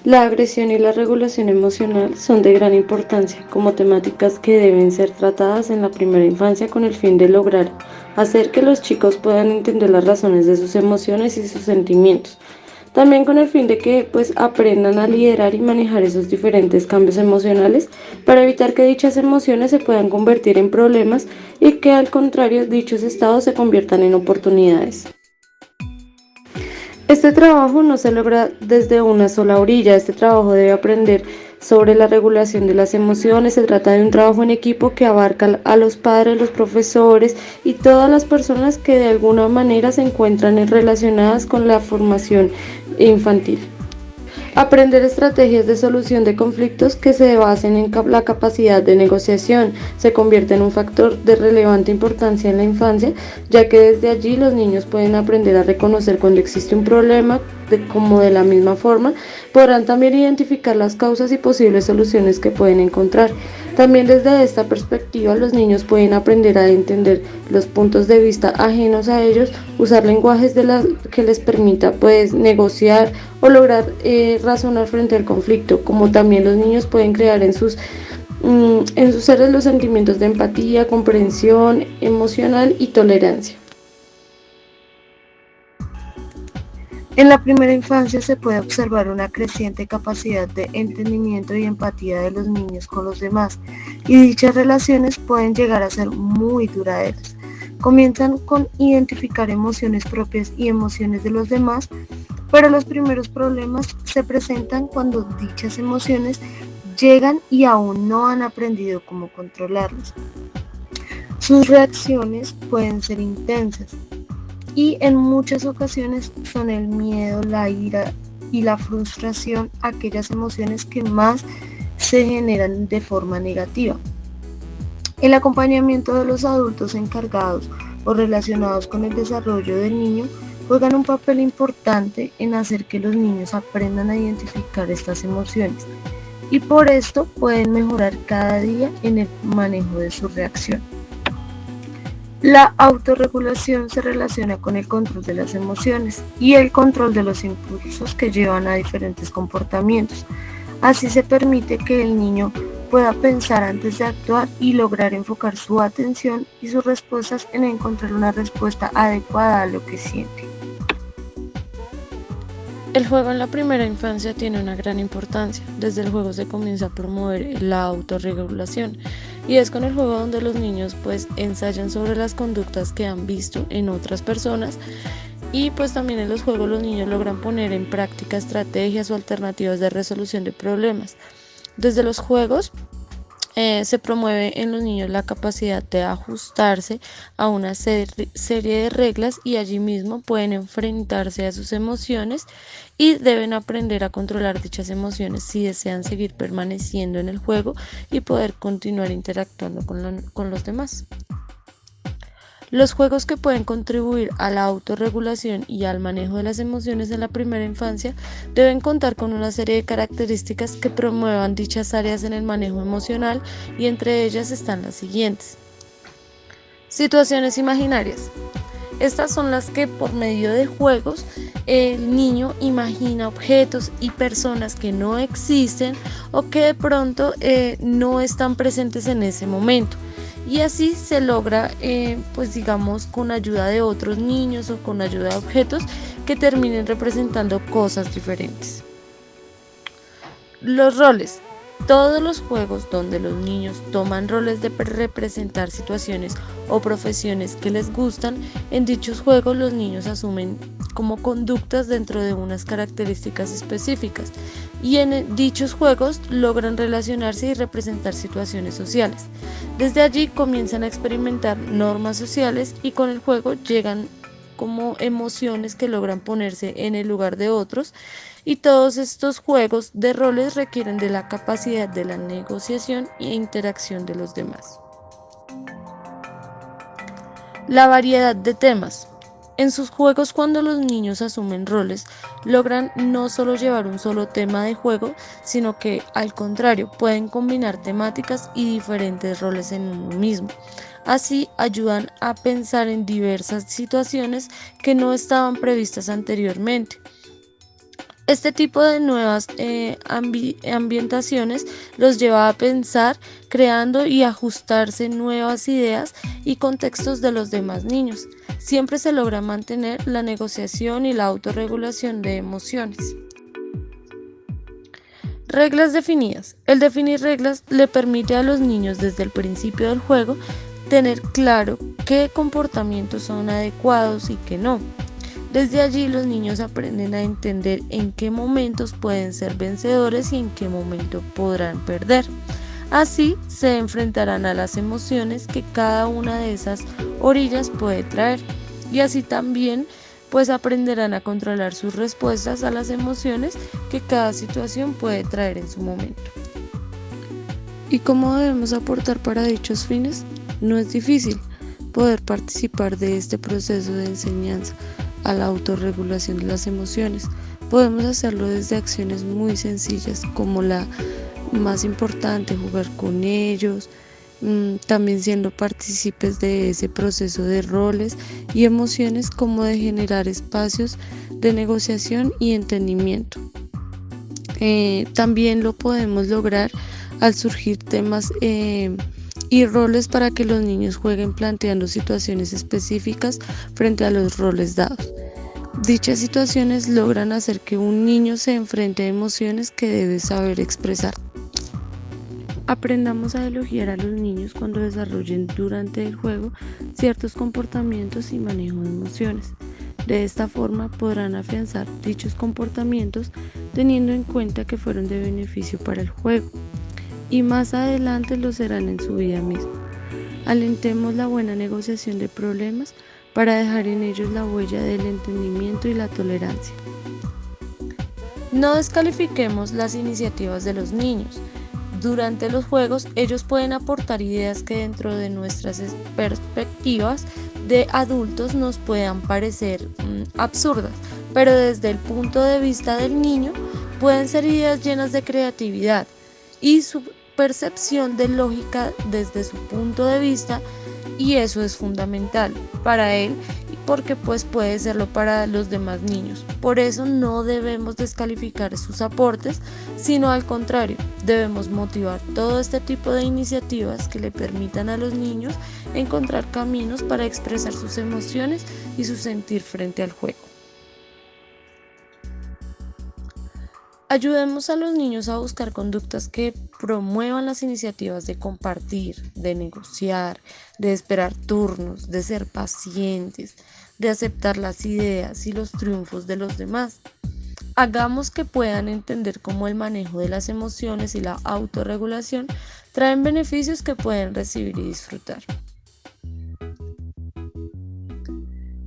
La agresión y la regulación emocional son de gran importancia como temáticas que deben ser tratadas en la primera infancia con el fin de lograr hacer que los chicos puedan entender las razones de sus emociones y sus sentimientos. También con el fin de que aprendan a liderar y manejar esos diferentes cambios emocionales para evitar que dichas emociones se puedan convertir en problemas y que al contrario dichos estados se conviertan en oportunidades. Este trabajo no se logra desde una sola orilla, este trabajo debe aprender sobre la regulación de las emociones, se trata de un trabajo en equipo que abarca a los padres, los profesores y todas las personas que de alguna manera se encuentran relacionadas con la formación infantil. Aprender estrategias de solución de conflictos que se basen en la capacidad de negociación se convierte en un factor de relevante importancia en la infancia, ya que desde allí los niños pueden aprender a reconocer cuando existe un problema, como de la misma forma podrán también identificar las causas y posibles soluciones que pueden encontrar. También desde esta perspectiva los niños pueden aprender a entender los puntos de vista ajenos a ellos, usar lenguajes que les permita negociar o lograr razonar frente al conflicto, como también los niños pueden crear en sus seres los sentimientos de empatía, comprensión emocional y tolerancia. En la primera infancia se puede observar una creciente capacidad de entendimiento y empatía de los niños con los demás, y dichas relaciones pueden llegar a ser muy duraderas. Comienzan con identificar emociones propias y emociones de los demás, pero los primeros problemas se presentan cuando dichas emociones llegan y aún no han aprendido cómo controlarlas. Sus reacciones pueden ser intensas y en muchas ocasiones son el miedo, la ira y la frustración aquellas emociones que más se generan de forma negativa. El acompañamiento de los adultos encargados o relacionados con el desarrollo del niño juegan un papel importante en hacer que los niños aprendan a identificar estas emociones y por esto pueden mejorar cada día en el manejo de su reacción. La autorregulación se relaciona con el control de las emociones y el control de los impulsos que llevan a diferentes comportamientos. Así se permite que el niño pueda pensar antes de actuar y lograr enfocar su atención y sus respuestas en encontrar una respuesta adecuada a lo que siente. El juego en la primera infancia tiene una gran importancia. Desde el juego se comienza a promover la autorregulación y es con el juego donde los niños ensayan sobre las conductas que han visto en otras personas y también en los juegos los niños logran poner en práctica estrategias o alternativas de resolución de problemas. Desde los juegos se promueve en los niños la capacidad de ajustarse a una serie de reglas y allí mismo pueden enfrentarse a sus emociones y deben aprender a controlar dichas emociones si desean seguir permaneciendo en el juego y poder continuar interactuando con los demás. Los juegos que pueden contribuir a la autorregulación y al manejo de las emociones en la primera infancia deben contar con una serie de características que promuevan dichas áreas en el manejo emocional y entre ellas están las siguientes. Situaciones imaginarias. Estas son las que por medio de juegos el niño imagina objetos y personas que no existen o que de pronto no están presentes en ese momento. Y así se logra, con ayuda de otros niños o con ayuda de objetos que terminen representando cosas diferentes. Los roles. Todos los juegos donde los niños toman roles de representar situaciones o profesiones que les gustan, en dichos juegos los niños asumen como conductas dentro de unas características específicas y en dichos juegos logran relacionarse y representar situaciones sociales. Desde allí comienzan a experimentar normas sociales y con el juego llegan como emociones que logran ponerse en el lugar de otros y todos estos juegos de roles requieren de la capacidad de la negociación e interacción de los demás. La variedad de temas. En sus juegos, cuando los niños asumen roles, logran no solo llevar un solo tema de juego, sino que al contrario, pueden combinar temáticas y diferentes roles en uno mismo. Así ayudan a pensar en diversas situaciones que no estaban previstas anteriormente. Este tipo de nuevas ambientaciones los lleva a pensar, creando y ajustarse nuevas ideas y contextos de los demás niños. Siempre se logra mantener la negociación y la autorregulación de emociones. Reglas definidas. El definir reglas le permite a los niños desde el principio del juego tener claro qué comportamientos son adecuados y qué no. Desde allí los niños aprenden a entender en qué momentos pueden ser vencedores y en qué momento podrán perder. Así se enfrentarán a las emociones que cada una de esas orillas puede traer, y así también pues aprenderán a controlar sus respuestas a las emociones que cada situación puede traer en su momento. ¿Y cómo debemos aportar para dichos fines? No es difícil poder participar de este proceso de enseñanza a la autorregulación de las emociones. Podemos hacerlo desde acciones muy sencillas, como la más importante, jugar con ellos, también siendo partícipes de ese proceso de roles y emociones, como de generar espacios de negociación y entendimiento. También lo podemos lograr al surgir temas y roles para que los niños jueguen planteando situaciones específicas frente a los roles dados. Dichas situaciones logran hacer que un niño se enfrente a emociones que debe saber expresar. Aprendamos a elogiar a los niños cuando desarrollen durante el juego ciertos comportamientos y manejo de emociones. De esta forma podrán afianzar dichos comportamientos teniendo en cuenta que fueron de beneficio para el juego, y más adelante lo serán en su vida misma. Alentemos la buena negociación de problemas para dejar en ellos la huella del entendimiento y la tolerancia. No descalifiquemos las iniciativas de los niños. Durante los juegos, ellos pueden aportar ideas que dentro de nuestras perspectivas de adultos nos puedan parecer absurdas, pero desde el punto de vista del niño pueden ser ideas llenas de creatividad, y su percepción de lógica desde su punto de vista, y eso es fundamental para él porque pues puede serlo para los demás niños. Por eso no debemos descalificar sus aportes, sino al contrario, debemos motivar todo este tipo de iniciativas que le permitan a los niños encontrar caminos para expresar sus emociones y su sentir frente al juego. Ayudemos a los niños a buscar conductas que promuevan las iniciativas de compartir, de negociar, de esperar turnos, de ser pacientes, de aceptar las ideas y los triunfos de los demás. Hagamos que puedan entender cómo el manejo de las emociones y la autorregulación traen beneficios que pueden recibir y disfrutar.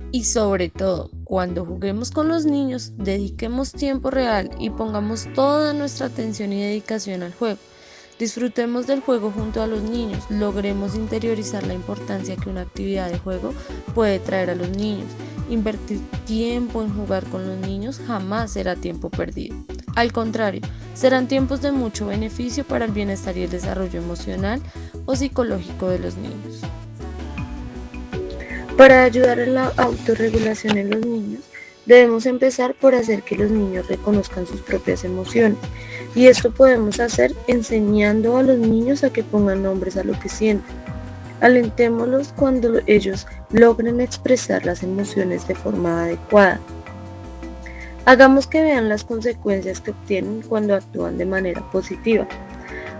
Y sobre todo, cuando juguemos con los niños, dediquemos tiempo real y pongamos toda nuestra atención y dedicación al juego. Disfrutemos del juego junto a los niños, logremos interiorizar la importancia que una actividad de juego puede traer a los niños. Invertir tiempo en jugar con los niños jamás será tiempo perdido. Al contrario, serán tiempos de mucho beneficio para el bienestar y el desarrollo emocional o psicológico de los niños. Para ayudar a la autorregulación en los niños, debemos empezar por hacer que los niños reconozcan sus propias emociones. Y esto podemos hacer enseñando a los niños a que pongan nombres a lo que sienten. Alentémoslos cuando ellos logren expresar las emociones de forma adecuada. Hagamos que vean las consecuencias que obtienen cuando actúan de manera positiva.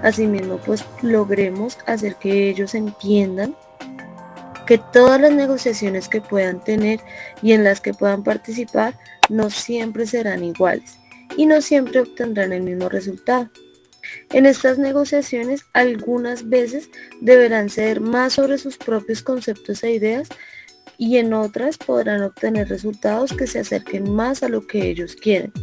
Asimismo, pues logremos hacer que ellos entiendan que todas las negociaciones que puedan tener y en las que puedan participar no siempre serán iguales y no siempre obtendrán el mismo resultado. En estas negociaciones algunas veces deberán ceder más sobre sus propios conceptos e ideas, y en otras podrán obtener resultados que se acerquen más a lo que ellos quieren.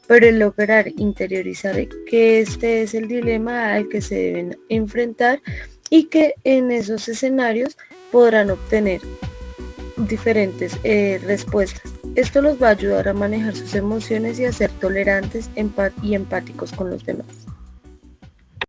Pero el lograr interiorizar que este es el dilema al que se deben enfrentar y que en esos escenarios podrán obtener diferentes respuestas. Esto los va a ayudar a manejar sus emociones y a ser tolerantes y empáticos con los demás.